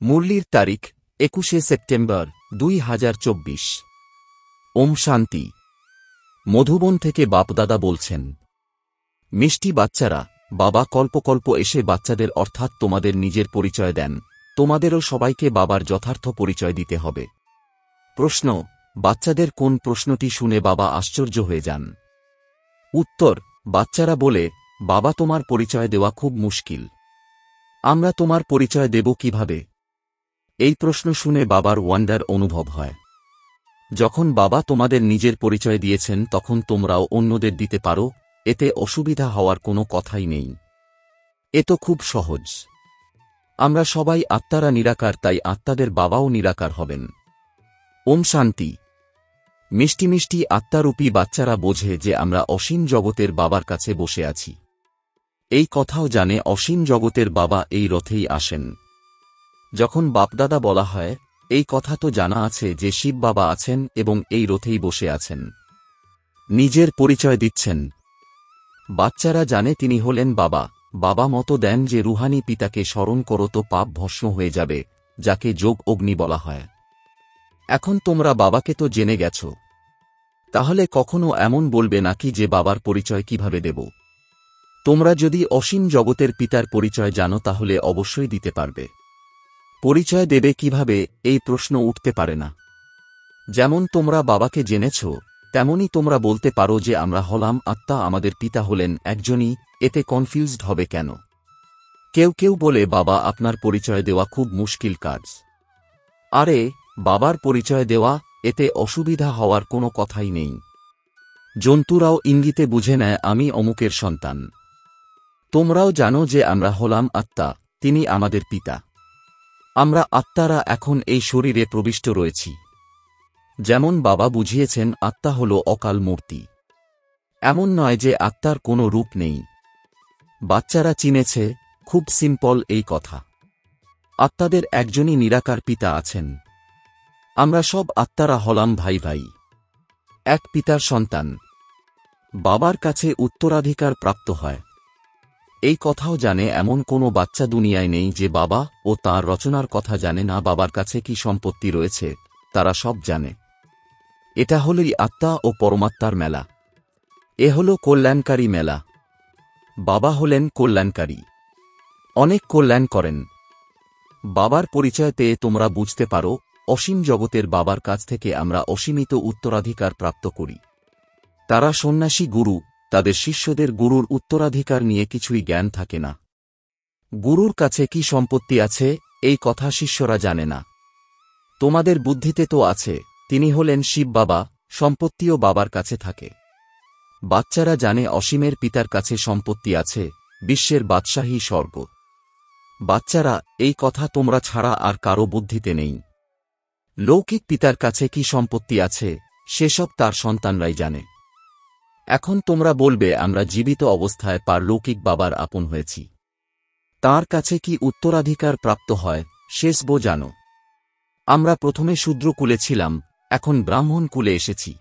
মুরলির তারিখ 21শে সেপ্টেম্বর 2024। ওম শান্তি। মধুবন থেকে বাপদাদা বলছেন, মিষ্টি বাচ্চারা, বাবা কল্প এসে বাচ্চাদের অর্থাৎ তোমাদের নিজের পরিচয় দেন। তোমাদেরও সবাইকে বাবার যথার্থ পরিচয় দিতে হবে। প্রশ্ন: বাচ্চাদের কোন প্রশ্নটি শুনে বাবা আশ্চর্য হয়ে যান? উত্তর: বাচ্চারা বলে, বাবা তোমার পরিচয় দেওয়া খুব মুশকিল। আমরা তোমার পরিচয় দেব কিভাবে? এই প্রশ্ন শুনে বাবার ওয়ান্ডার অনুভব হয়। যখন বাবা তোমাদের নিজের পরিচয় দিয়েছেন তখন তোমরাও অন্যদের দিতে পারো, এতে অসুবিধা হওয়ার কোনো কথাই নেই। এ তো খুব সহজ। আমরা সবাই আত্মারা নিরাকার, তাই আত্মাদের বাবাও নিরাকার হবেন। ওম শান্তি। মিষ্টি মিষ্টি আত্মারূপী বাচ্চারা বোঝে যে আমরা অসীম জগতের বাবার কাছে বসে আছি। এই কথাও জানে অসীম জগতের বাবা এই রথেই আসেন। যখন বাপদাদা বলা হয়, এই কথা তো জানা আছে যে শিব বাবা আছেন এবং এই রথেই বসে আছেন। নিজের পরিচয় দিচ্ছেন। বাচ্চারা জানে তিনি হলেন বাবা। বাবা মতো দেন যে রুহানি পিতাকে স্মরণ করো তো পাপ ভস্ম হয়ে যাবে, যাকে যোগ অগ্নি বলা হয়। এখন তোমরা বাবাকে তো জেনে গেছ, তাহলে কখনো এমন বলবে নাকি যে বাবার পরিচয় কিভাবে দেব? তোমরা যদি অসীম জগতের পিতার পরিচয় জানো তাহলে অবশ্যই দিতে পারবে। পরিচয় দেবে কিভাবে, এই প্রশ্ন উঠতে পারে না। যেমন তোমরা বাবাকে জেনেছ, তেমনি তোমরা বলতে পারো যে আমরা হলাম আত্মা, আমাদের পিতা হলেন একজনই। এতে কনফিউজড হবে কেন? কেউ কেউ বলে, বাবা আপনার পরিচয় দেওয়া খুব মুশকিল কাজ। আরে, বাবার পরিচয় দেওয়া, এতে অসুবিধা হওয়ার কোনো কথাই নেই। জন্তুরাও ইঙ্গিতে বুঝে নেয় আমি অমুকের সন্তান। তোমরাও জানো যে আমরা হলাম আত্মা, তিনি আমাদের পিতা। আমরা আত্মারা এখন এই শরীরে প্রবিষ্ট রয়েছি। যেমন বাবা বুঝিয়েছেন আত্মা হল অকাল মূর্তি। এমন নয় যে আত্মার কোনো রূপ নেই। বাচ্চারা চিনেছে, খুব সিম্পল এই কথা। আত্মাদের একজনই নিরাকার পিতা আছেন। আমরা সব আত্মারা হলাম ভাই ভাই, এক পিতার সন্তান। বাবার কাছে উত্তরাধিকার প্রাপ্ত হয়। এই কথাও জানে এমন কোনো বাচ্চা দুনিয়ায় নেই যে বাবা ও তাঁর রচনার কথা জানে না। বাবার কাছে কি সম্পত্তি রয়েছে তারা সব জানে। এটা হলই আত্মা ও পরমাত্মার মেলা। এ হল কল্যাণকারী মেলা। বাবা হলেন কল্যাণকারী, অনেক কল্যাণ করেন। বাবার পরিচয় পেয়ে তোমরা বুঝতে পারো, অসীম জগতের বাবার কাছ থেকে আমরা অসীমিত উত্তরাধিকার প্রাপ্ত করি। তারা সন্ন্যাসী গুরু, তাদের শিষ্যদের গুরুর উত্তরাধিকার নিয়ে কিছুই জ্ঞান থাকে না। গুরুর কাছে কি সম্পত্তি আছে এই কথা শিষ্যরা জানে না। তোমাদের বুদ্ধিতে তো আছে, তিনি হলেন শিব বাবা, সম্পত্তিও বাবার কাছে থাকে। বাচ্চারা জানে অসীমের পিতার কাছে সম্পত্তি আছে, বিশ্বের বাদশাহী স্বর্গ। বাচ্চারা, এই কথা তোমরা ছাড়া আর কারো বুদ্ধিতে নেই। লৌকিক পিতার কাছে কি সম্পত্তি আছে সেসব তার সন্তানরাই জানে। এখন তোমরা বলবে আমরা জীবিত অবস্থায় পারলৌকিক বাবার আপন হয়েছি, তাঁর কাছে কি উত্তরাধিকার প্রাপ্ত হয় শেষবো জানো? আমরা প্রথমে শূদ্র কুলে ছিলাম, এখন ব্রাহ্মণ কুলে এসেছি।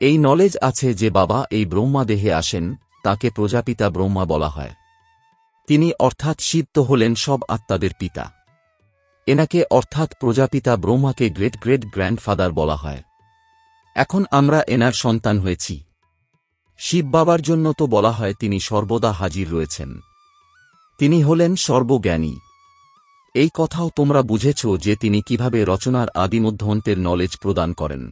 এই নলেজ আছে যে বাবা এই ব্রহ্মা দেহে আসেন, তাকে প্রজাপিতা ব্রহ্মা বলা হয়। তিনি অর্থাৎ শিব তো হলেন সব আত্মাদের পিতা। এনাকে অর্থাৎ প্রজাপিতা ব্রহ্মাকে গ্রেট গ্রেট গ্র্যান্ডফাদার বলা হয়। এখন আমরা এনার সন্তান হয়েছি। শিব বাবার জন্য তো বলা হয় তিনি সর্বদা হাজির রয়েছেন। তিনি হলেন সর্বজ্ঞানী। এই কথাও তোমরা বুঝেছ যে তিনি কিভাবে রচনার আদিমধ্যান্তের নলেজ প্রদান করেন।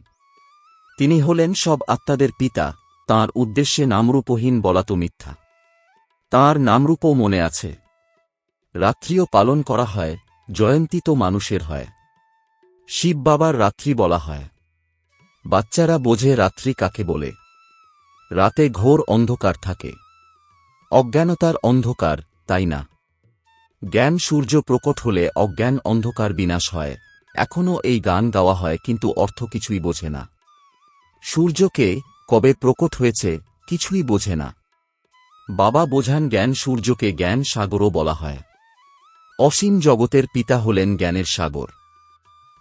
তিনি হলেন সব আত্মাদের পিতা। তাঁর উদ্দেশ্যে নামরূপহীন বলা তো মিথ্যা। তাঁর নামরূপও মনে আছে। রাত্রিও পালন করা হয়, জয়ন্তী তো মানুষের হয়। শিব বাবার রাত্রি বলা হয়। বাচ্চারা বোঝে রাত্রি কাকে বলে। রাতে ঘোর অন্ধকার থাকে, অজ্ঞানতার অন্ধকার, তাই না? জ্ঞান সূর্য প্রকট হলে অজ্ঞান অন্ধকার বিনাশ হয়। এখনও এই গান গাওয়া হয় কিন্তু অর্থ কিছুই বোঝে না। সূর্যকে কবে প্রকট হয়েছে কিছুই বোঝে না। বাবা বোঝান জ্ঞান সূর্যকে জ্ঞান সাগরও বলা হয়। অসীম জগতের পিতা হলেন জ্ঞানের সাগর।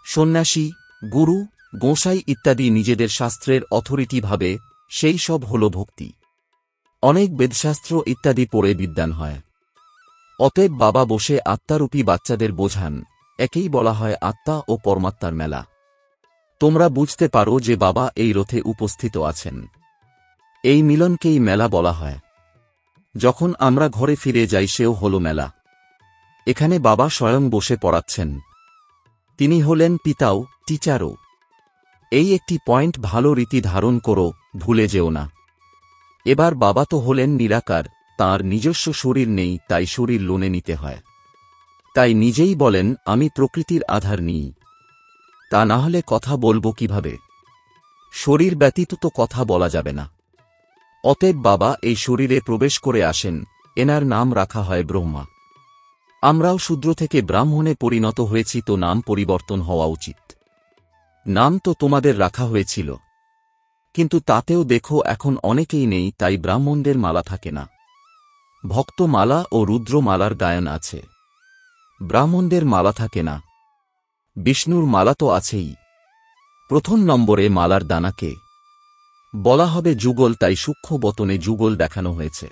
সন্ন্যাসী, গুরু, গোঁসাই ইত্যাদি নিজেদের শাস্ত্রের অথরিটি ভাবে, সেই সব হল ভক্তি। অনেক বেদশাস্ত্র ইত্যাদি পড়ে বিদ্বান হয়। অতএব বাবা বসে আত্মারূপী বাচ্চাদের বোঝান, একেই বলা হয় আত্মা ও পরমাত্মার মেলা। তোমরা বুঝতে পারো যে বাবা এই রথে উপস্থিত আছেন। এই মিলনকেই মেলা বলা হয়। যখন আমরা ঘরে ফিরে যাই সেও হল মেলা। এখানে বাবা স্বয়ং বসে পড়াচ্ছেন। তিনি হলেন পিতাও, টিচারও। এই একটি পয়েন্ট ভালো রীতি ধারণ করো, ভুলে যেও না। এবার বাবা তো হলেন নিরাকার, তাঁর নিজস্ব শরীর নেই, তাই শরীর লোনে নিতে হয়। তাই নিজেই বলেন আমি প্রকৃতির আধার নিই। তা না হলে কথা বলবো কিভাবে? শরীর ব্যতীত তো কথা বলা যাবে না। অতএব বাবা এই শরীরে প্রবেশ করে আসেন, এনার নাম রাখা হয় ব্রহ্মা। আমরাও শূদ্র থেকে ব্রাহ্মণে পরিণত হয়েছি, তো নাম পরিবর্তন হওয়া উচিত। নাম তো তোমাদের রাখা হয়েছিল, কিন্তু তাতেও দেখো এখন অনেকেই নেই, তাই ব্রাহ্মণদের মালা থাকে না। ভক্তমালা ও রুদ্রমালার গায়ন আছে, ব্রাহ্মণদের মালা থাকে না। বিষ্ণুর মালা তো আছেই। প্রথম নম্বরে মালার দানাকে বলা হবে যুগল, তাই সূক্ষ্ম বতনে যুগল দেখানো হয়েছে।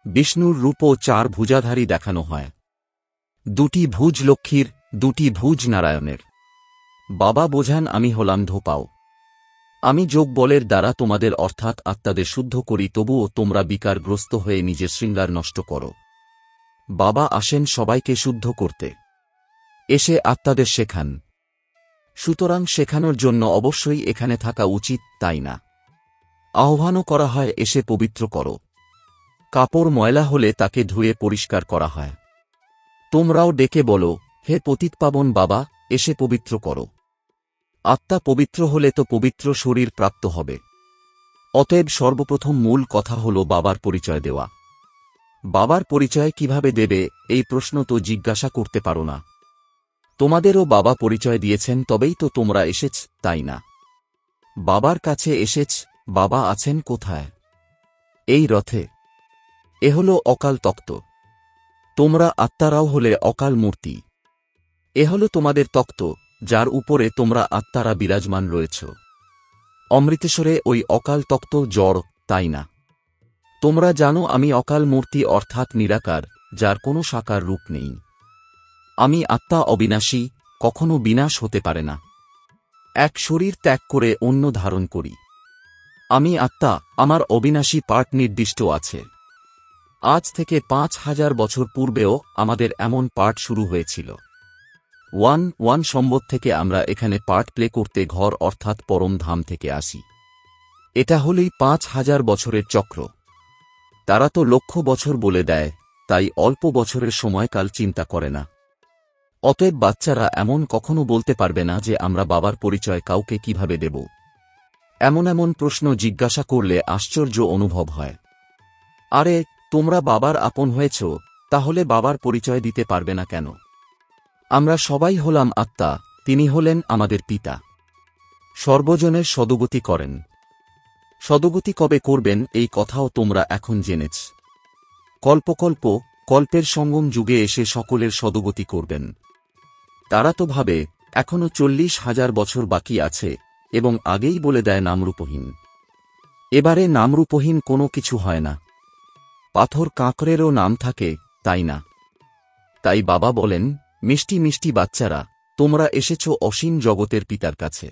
বিষ্ণুর রূপও 4 ভুজাধারী দেখানো হয়। 2টি ভুজ লক্ষ্মীর, 2টি ভুজ নারায়ণের। বাবা বোঝান আমি হলাম ধোপাও। আমি যোগ বলের দ্বারা তোমাদের অর্থাৎ আত্মাদের শুদ্ধ করি, তবুও তোমরা বিকারগ্রস্ত হয়ে নিজের শৃঙ্গার নষ্ট করো। বাবা আসেন সবাইকে শুদ্ধ করতে, এসে আত্মাদের শেখান। সুতরাং শেখানোর জন্য অবশ্যই এখানে থাকা উচিত, তাই না? আহ্বানও করা হয় এসে পবিত্র করো। কাপড় ময়লা হলে তাকে ধুয়ে পরিষ্কার করা হয়। তোমরাও ডেকে বলো, হে পতিতপাবন বাবা, এসে পবিত্র করো। আত্মা পবিত্র হলে তো পবিত্র শরীর প্রাপ্ত হবে। অতএব সর্বপ্রথম মূল কথা হল বাবার পরিচয় দেওয়া। বাবার পরিচয় কিভাবে দেবে, এই প্রশ্ন তো জিজ্ঞাসা করতে পারো না। তোমাদেরও বাবা পরিচয় দিয়েছেন, তবেই তো তোমরা এসেছ, তাই না? বাবার কাছে এসেছ। বাবা আছেন কোথায়? এই রথে। এ হল অকাল তক্ত। তোমরা আত্মারাও হলে অকাল মূর্তি। এ হল তোমাদের তক্ত, যার উপরে তোমরা আত্মারা বিরাজমান রয়েছ। অমৃতেশ্বরে ওই অকাল তক্ত জড়, তাই না? তোমরা জানো আমি অকাল মূর্তি অর্থাৎ নিরাকার, যার কোনো সাকার রূপ নেই। আমি আত্মা অবিনাশী, কখনো বিনাশ হতে পারে না। এক শরীর ত্যাগ করে অন্য ধারণ করি। আমি আত্মা, আমার অবিনাশী পার্ট নির্দিষ্ট আছে। আজ থেকে 5000 বছর পূর্বেও আমাদের এমন পার্ট শুরু হয়েছিল। 1 সম্বত থেকে আমরা এখানে পার্ট প্লে করতে ঘর অর্থাৎ পরম ধাম থেকে আসি। এটা হলেই 5000 বছরের চক্র। তারা তো লক্ষ বছর বলে দেয়, তাই অল্প বছরের সময়কাল চিন্তা করে না। অতএব বাচ্চারা এমন কখনো বলতে পারবে না যে আমরা বাবার পরিচয় কাউকে কিভাবে দেব। এমন এমন প্রশ্ন জিজ্ঞাসা করলে আশ্চর্য অনুভব হয়। আরে, তোমরা বাবার আপন হয়েছ, তাহলে বাবার পরিচয় দিতে পারবে না কেন? আমরা সবাই হলাম আত্মা, তিনি হলেন আমাদের পিতা। সর্বজনের সদগতি করেন। সদগতি কবে করবেন এই কথাও তোমরা এখন জেনেছ। কল্পকল্প, কল্পের সঙ্গম যুগে এসে সকলের সদগতি করবেন। তারা তো ভাবে এখনো 40,000 বছর বাকি আছে এবং আগেই বলে দেয় নামরূপহীন। এবারে নামরূপহীন কোনো কিছু হয় না। পাথর কাঁকড়েরও নাম থাকে, তাই না? তাই বাবা বলেন, মিষ্টি মিষ্টি বাচ্চারা, তোমরা এসেছ অসীম জগতের পিতার কাছে।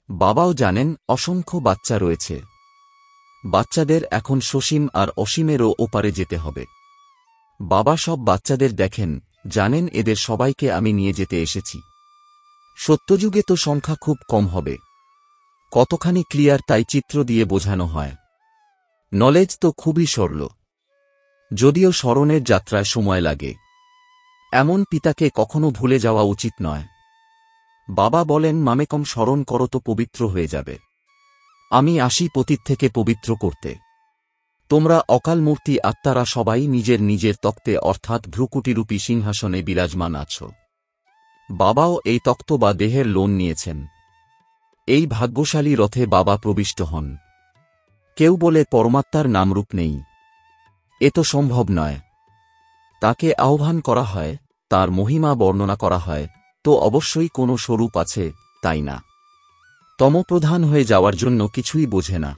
বাবাও জানেন অসংখ্য বাচ্চা রয়েছে। বাচ্চাদের এখন সসীম আর অসীমেরও ওপারে যেতে হবে। বাবা সব বাচ্চাদের দেখেন, জানেন এদের সবাইকে আমি নিয়ে যেতে এসেছি। সত্যযুগে তো সংখ্যা খুব কম হবে। কতখানি ক্লিয়ার তাই চিত্র দিয়ে বোঝানো হয়। নলেজ তো খুবই সরল, যদিও স্মরণের যাত্রায় সময় লাগে। এমন পিতাকে কখনো ভুলে যাওয়া উচিত নয়। বাবা বলেন মামেকম স্মরণ করো তো পবিত্র হয়ে যাবে। আমি আসি পতীত থেকে পবিত্র করতে। তোমরা অকাল মূর্তি আত্মারা সবাই নিজের নিজের তক্তে অর্থাৎ ভ্রুকুটিরূপী সিংহাসনে বিরাজমান আছো। বাবাও এই তক্ত বা দেহের লোন নিয়েছেন। এই ভাগ্যশালী রথে বাবা প্রবিষ্ট হন। কেউ বলে পরমাত্মার নামরূপ নেই। এ তো সম্ভব নয়। তাকে আহ্বান করা হয়, তার মহিমা বর্ণনা করা হয়, তো অবশ্যই কোনো স্বরূপ আছে, তাই না? তমপ্রধান হয়ে যাওয়ার জন্য কিছুই বোঝে না।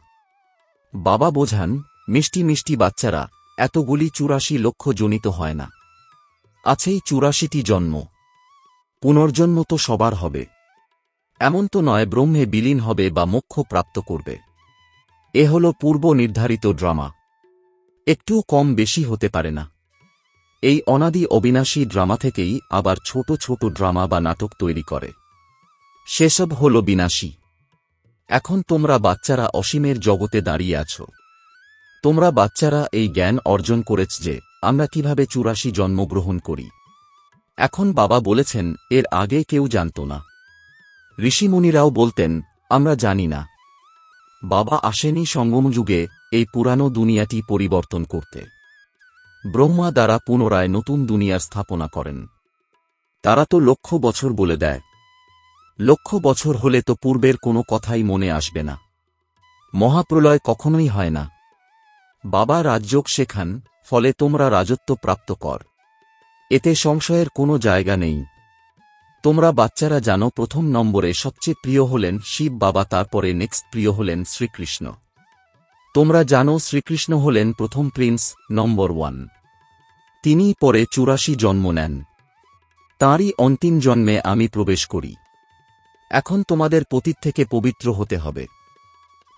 বাবা বোঝান, মিষ্টি মিষ্টি বাচ্চারা, এতগুলি 84 লক্ষ জনিত হয় না। আছেই 84টি জন্ম। পুনর্জন্ম তো সবার হবে, এমন তো নয় ব্রহ্মে বিলীন হবে বা মোক্ষ প্রাপ্ত করবে। এ হল পূর্ব নির্ধারিত ড্রামা, একটুও কম বেশি হতে পারে না। এই অনাদি অবিনাশী ড্রামা থেকেই আবার ছোট ছোট ড্রামা বা নাটক তৈরি করে, সেসব হল বিনাশী। এখন তোমরা বাচ্চারা অসীমের জগতে দাঁড়িয়ে আছো। তোমরা বাচ্চারা এই জ্ঞান অর্জন করেছ যে আমরা কিভাবে ৮৪ জন্মগ্রহণ করি। এখন বাবা বলেছেন এর আগে কেউ জানত না। ঋষিমুনিরাও বলতেন আমরা জানি না। বাবা আসেনি সঙ্গম যুগে এই পুরানো দুনিয়াটি পরিবর্তন করতে। ব্রহ্মা দ্বারা পুনরায় নতুন দুনিয়ার স্থাপনা করেন। তারা তো লক্ষ বছর বলে দেয়। লক্ষ বছর হলে তো পূর্বের কোনো কথাই মনে আসবে না। মহাপ্রলয় কখনোই হয় না। বাবা রাজযোগ শেখান, ফলে তোমরা রাজত্ব প্রাপ্ত কর। এতে সংশয়ের কোনো জায়গা নেই। তোমরা বাচ্চারা জানো প্রথম নম্বরে সবচেয়ে প্রিয় হলেন শিব বাবা, তারপরে নেক্সট প্রিয় হলেন শ্রীকৃষ্ণ। তোমরা জানো শ্রীকৃষ্ণ হলেন প্রথম প্রিন্স, নম্বর 1। তিনিই পরে ৮৪ জন্ম নেন। তাঁরই অন্তিম জন্মে আমি প্রবেশ করি। এখন তোমাদের পতিত থেকে পবিত্র হতে হবে।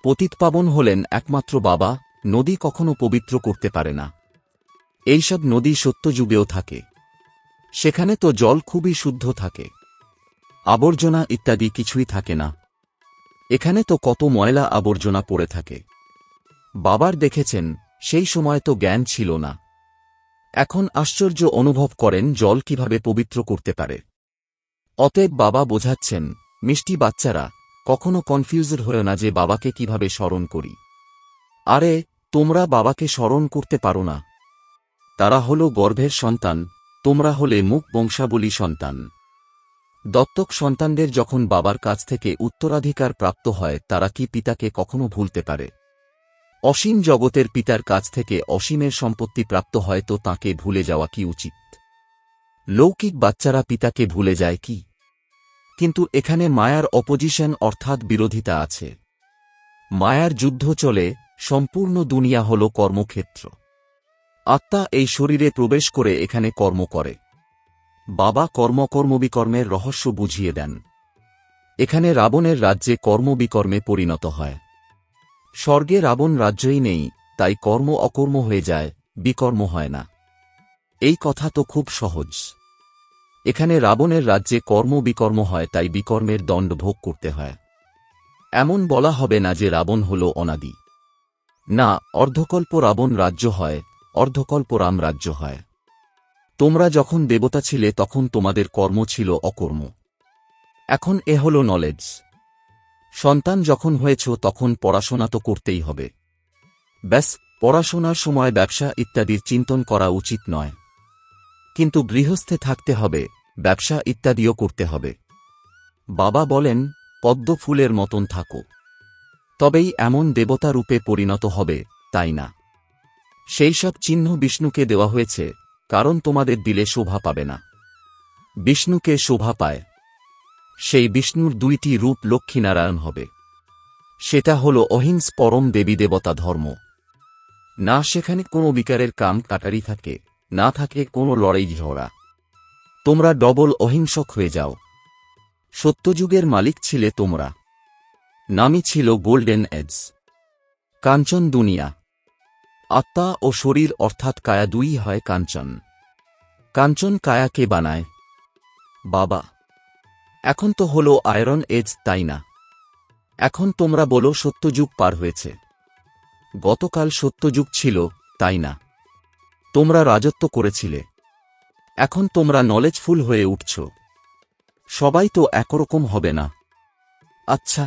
পতিতপাবন হলেন একমাত্র বাবা। নদী কখনো পবিত্র করতে পারে না। এইসব নদী সত্যযুগেও থাকে। সেখানে তো জল খুবই শুদ্ধ থাকে, আবর্জনা ইত্যাদি কিছুই থাকে না। এখানে তো কত ময়লা আবর্জনা পড়ে থাকে। বাবার দেখেছেন সেই সময় তো জ্ঞান ছিল না। এখন আশ্চর্য অনুভব করেন জল কিভাবে পবিত্র করতে পারে। অতএব বাবা বোঝাচ্ছেন, মিষ্টি বাচ্চারা, কখনো কনফিউজড হয়েও না যে বাবাকে কিভাবে স্মরণ করি। আরে তোমরা বাবাকে স্মরণ করতে পারো না। তারা হল গর্ভের সন্তান, তোমরা হলে মুখ বংশাবলী সন্তান। দত্তক সন্তানদের যখন বাবার কাছ থেকে উত্তরাধিকার প্রাপ্ত হয় তারা কি পিতাকে কখনো ভুলতে পারে? অসীম জগতের পিতার কাছ থেকে অসীমের সম্পত্তি প্রাপ্ত হয় তো তাঁকে ভুলে যাওয়া কি উচিত? লৌকিক বাচ্চারা পিতাকে ভুলে যায় কি? কিন্তু এখানে মায়ার অপোজিশন অর্থাৎ বিরোধিতা আছে। মায়ার যুদ্ধ চলে। সম্পূর্ণ দুনিয়া হল কর্মক্ষেত্র। আত্মা এই শরীরে প্রবেশ করে এখানে কর্ম করে। বাবা কর্মবিকর্মের রহস্য বুঝিয়ে দেন। এখানে রাবণের রাজ্যে কর্মবিকর্মে পরিণত হয়। স্বর্গে রাবণ রাজ্যই নেই, তাই কর্ম অকর্ম হয়ে যায়, বিকর্ম হয় না। এই কথা তো খুব সহজ। এখানে রাবণের রাজ্যে কর্মবিকর্ম হয়, তাই বিকর্মের দণ্ড ভোগ করতে হয়। এমন বলা হবে না যে রাবণ হল অনাদি। না, অর্ধকল্প রাবণ রাজ্য হয়, অর্ধকল্প রাম রাজ্য হয়। তোমরা যখন দেবতা ছিলে তখন তোমাদের কর্ম ছিল অকর্ম। এখন এ হল নলেজ। সন্তান যখন হয়েছ তখন পড়াশোনা তো করতেই হবে। ব্যাস, পড়াশোনার সময় ব্যবসা ইত্যাদির চিন্তন করা উচিত নয়। কিন্তু গৃহস্থে থাকতে হবে, ব্যবসা ইত্যাদিও করতে হবে। বাবা বলেন পদ্ম ফুলের মতন থাকো, তবেই এমন দেবতা রূপে পরিণত হবে, তাই না? সেই সব চিহ্ন বিষ্ণুকে দেওয়া হয়েছে, কারণ তোমাদের দিলে শোভা পাবে না। বিষ্ণুকে শোভা পায়। সেই বিষ্ণুর 2টি রূপ লক্ষ্মীনারায়ণ হবে। সেটা হল অহিংস পরম দেবী দেবতা ধর্ম। না সেখানে কোনো বিকারের কাম কাটারি থাকে, না থাকে কোনো লড়াই ঝগড়া। তোমরা ডবল অহিংসক হয়ে যাও। সত্যযুগের মালিক ছিলে তোমরা। নামই ছিল গোল্ডেন এজ। কাঞ্চন দুনিয়া। আত্মা ও শরীর অর্থাৎ কায়া দুই হয় কাঞ্চন। কাঞ্চন কায়া কে বানায়? বাবা। এখন তো হলো আয়রন এজ, তাই না? এখন তোমরা বলো সত্যযুগ পার হয়েছে। গতকাল সত্যযুগ ছিল, তাই না? তোমরা রাজত্ব করেছিলে। এখন তোমরা নলেজফুল হয়ে উঠছ। সবাই তো একরকম হবে না। আচ্ছা,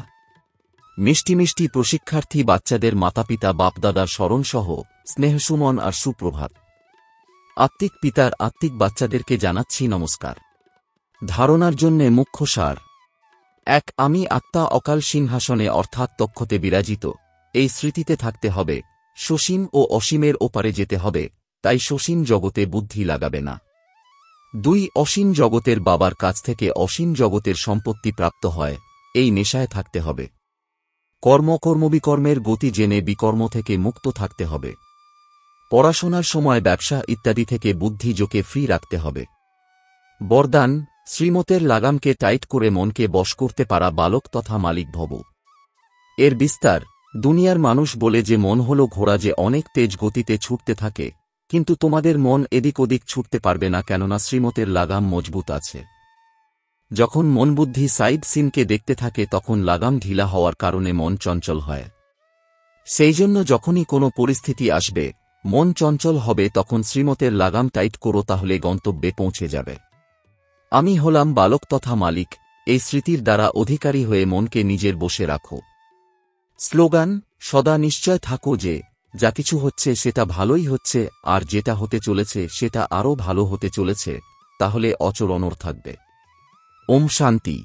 মিষ্টি মিষ্টি প্রশিক্ষার্থী বাচ্চাদের মাতাপিতা বাপদাদার স্মরণসহ স্নেহসুমন আর সুপ্রভাত। আত্মিক পিতার আত্মিক বাচ্চাদেরকে জানাচ্ছি নমস্কার। ধারণার জন্যে মুখ্য সার। 1. আমি আত্মা অকাল সিংহাসনে অর্থাৎ তক্ষতে বিরাজিত, এই স্মৃতিতে থাকতে হবে। সসীম ও অসীমের ওপারে যেতে হবে, তাই সসীম জগতে বুদ্ধি লাগাবে না। 2. অসীম জগতের বাবার কাছ থেকে অসীম জগতের সম্পত্তি প্রাপ্ত হয়, এই নেশায় থাকতে হবে। কর্মবিকর্মের গতি জেনে বিকর্ম থেকে মুক্ত থাকতে হবে। পড়াশোনার সময় ব্যবসা ইত্যাদি থেকে বুদ্ধি যোগে ফ্রি রাখতে হবে। বরদান, শ্রীমতের লাগামকে টাইট করে মনকে বশ করতে পারা বালক তথা মালিক ভব। এর বিস্তার, দুনিয়ার মানুষ বলে যে মন হল ঘোড়া, যে অনেক তেজ গতিতে ছুটতে থাকে, কিন্তু তোমাদের মন এদিক ওদিক ছুটতে পারবে না, কেননা শ্রীমতের লাগাম মজবুত আছে। যখন মন বুদ্ধি সাইড সিনকে দেখতে থাকে তখন লাগাম ঢিলা হওয়ার কারণে মন চঞ্চল হয়। সেই জন্য যখনই কোনো পরিস্থিতি আসবে, মন চঞ্চল হবে, তখন শ্রীমতের লাগাম টাইট করো, তাহলে গন্তব্যে পৌঁছে যাবে। আমি হলাম বালক তথা মালিক, এই স্মৃতির দ্বারা অধিকারী হয়ে মনকে নিজের বশে রাখো। স্লোগান: সদা নিশ্চয় থাকো যে যা কিছু হচ্ছে সেটা ভালোই হচ্ছে, আর যেটা হতে চলেছে সেটা আরও ভালো হতে চলেছে, তাহলে অচল অনড় থাকবে। ওম শান্তি।